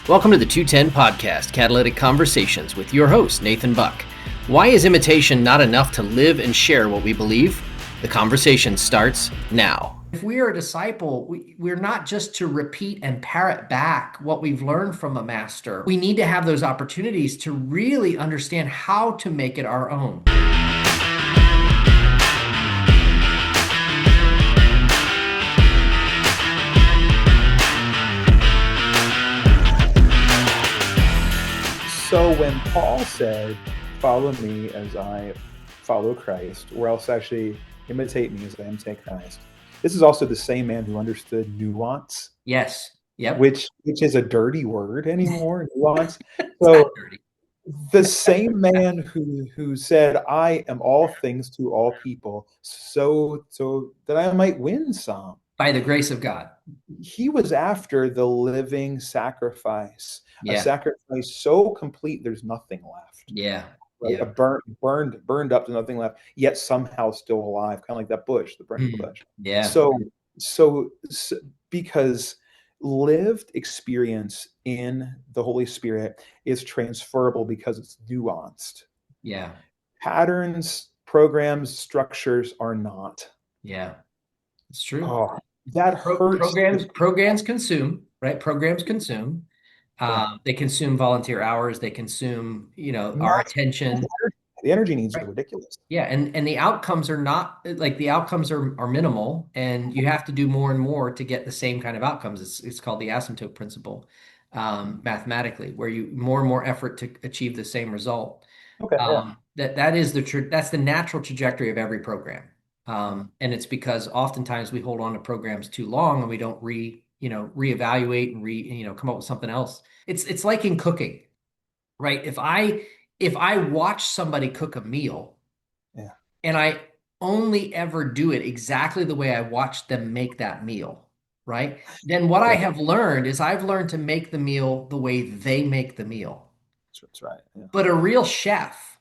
Welcome to the 210 Podcast, Catalytic Conversations with your host, Nathan Buck. Why is imitation not enough to live and share what we believe? The conversation starts now. If we are a disciple, we're not just to repeat and parrot back what we've learned from a master. We need to have those opportunities to really understand how to make it our own. So when Paul said, follow me as I follow Christ, or else actually imitate me as I imitate Christ, this is also the same man who understood nuance. Yes. Yep. Which is a dirty word anymore, nuance. It's So not dirty. the same man who said, I am all things to all people, so that I might win some. By the grace of God. He was after the living sacrifice, Yeah. a sacrifice so complete there's nothing left. Yeah. Right? Yeah. A burned up to nothing left, yet somehow still alive, kind of like that bush, the burning bush. Yeah. So because lived experience in the Holy Spirit is transferable because it's nuanced. Yeah. Patterns, programs, structures are not. Yeah. It's true. Oh, that hurts. Programs consume, right? Programs consume. They consume volunteer hours. They consume, our attention. The energy needs Right. are ridiculous. Yeah, and the outcomes are not like the outcomes are minimal, and you have to do more and more to get the same kind of outcomes. It's called the asymptote principle, mathematically, where you more and more effort to achieve the same result. Okay. That's the natural trajectory of every program. And it's because oftentimes we hold on to programs too long and we don't reevaluate and come up with something else. It's like in cooking, right? If I watch somebody cook a meal, Yeah, and I only ever do it exactly the way I watched them make that meal, right? Then what I have learned is I've learned to make the meal the way they make the meal. that's right. Yeah. But a real chef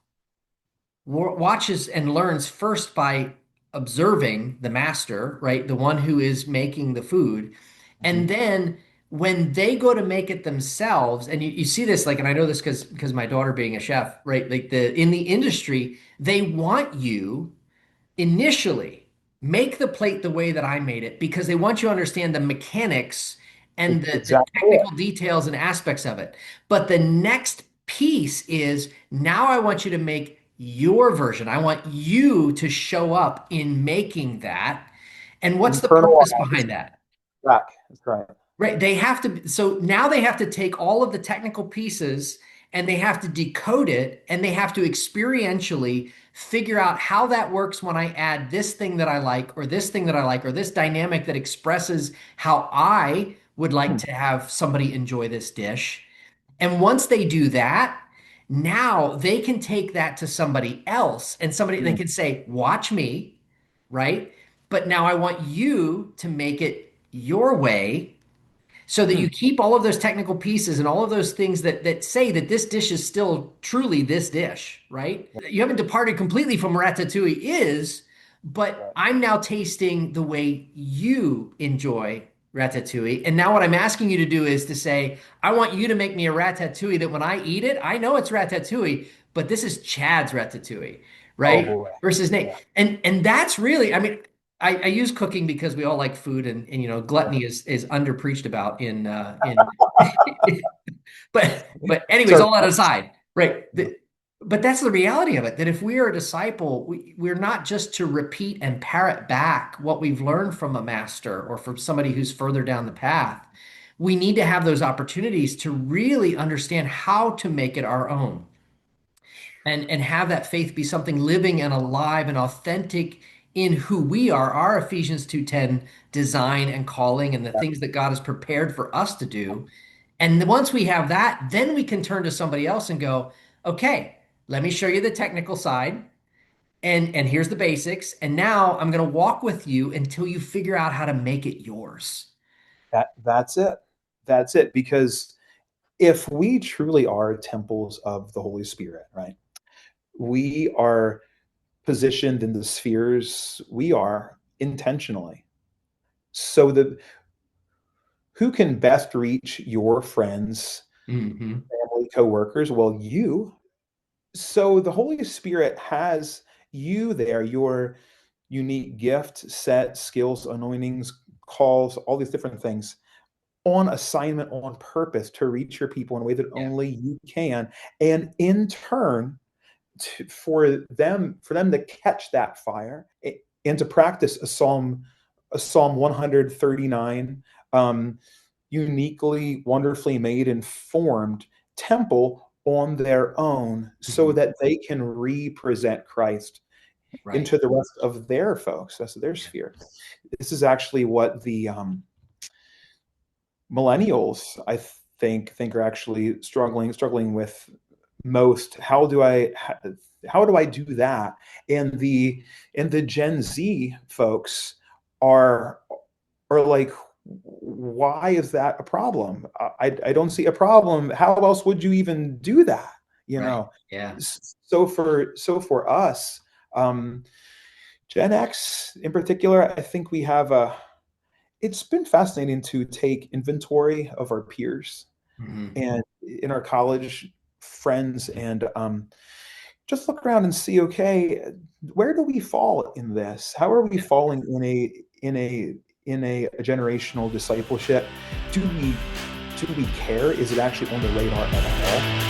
watches and learns first by observing the master, right? The one who is making the food. And then when they go to make it themselves, and you see this, like, and I know this because my daughter being a chef, right? Like in the industry, they want you initially make the plate the way that I made it because they want you to understand the mechanics and the Exactly. technical details and aspects of it. But the next piece is now I want you to make your version. I want you to show up in making that. And what's the purpose behind that? That's right. Right. So now they have to take all of the technical pieces and they have to decode it and they have to experientially figure out how that works when I add this thing that I like, or this thing that I like, or this dynamic that expresses how I would like to have somebody enjoy this dish. And once they do that, now they can take that to somebody else and they can say, watch me, right? But now I want you to make it your way so that you keep all of those technical pieces and all of those things that say that this dish is still truly this dish, right? You haven't departed completely from ratatouille but I'm now tasting the way you enjoy ratatouille. And now what I'm asking you to do is to say, I want you to make me a ratatouille that when I eat it, I know it's ratatouille, but this is Chad's ratatouille, right? Oh, boy. Versus Nate. Yeah. And that's really, I mean, I use cooking because we all like food and gluttony is under preached about in but anyways, all that aside, right? But that's the reality of it, that if we are a disciple, we're not just to repeat and parrot back what we've learned from a master or from somebody who's further down the path. We need to have those opportunities to really understand how to make it our own and have that faith be something living and alive and authentic in who we are, our Ephesians 2:10 design and calling and the things that God has prepared for us to do. And once we have that, then we can turn to somebody else and go, okay, let me show you the technical side. And here's the basics. And now I'm going to walk with you until you figure out how to make it yours. That's it. That's it. Because if we truly are temples of the Holy Spirit, right? We are positioned in the spheres we are intentionally. So that who can best reach your friends Mm-hmm. family, coworkers. Well, so the Holy Spirit has you there, your unique gift, set, skills, anointings, calls, all these different things on assignment, on purpose to reach your people in a way that Yeah. only you can. And in turn, for them to catch that fire and to practice a Psalm 139, uniquely, wonderfully made and formed temple on their own, so Mm-hmm. that they can represent Christ Right. into the rest of their folks, that's their sphere. This is actually what the millennials, I think are actually struggling with most. How do I do that? And the Gen Z folks are like, why is that a problem? I don't see a problem. How else would you even do that? Right. Yeah. So for us, Gen X in particular, I think we have it's been fascinating to take inventory of our peers Mm-hmm. and in our college friends, and just look around and see, okay, where do we fall in this? How are we falling in a generational discipleship? Do we care? Is it actually on the radar at all?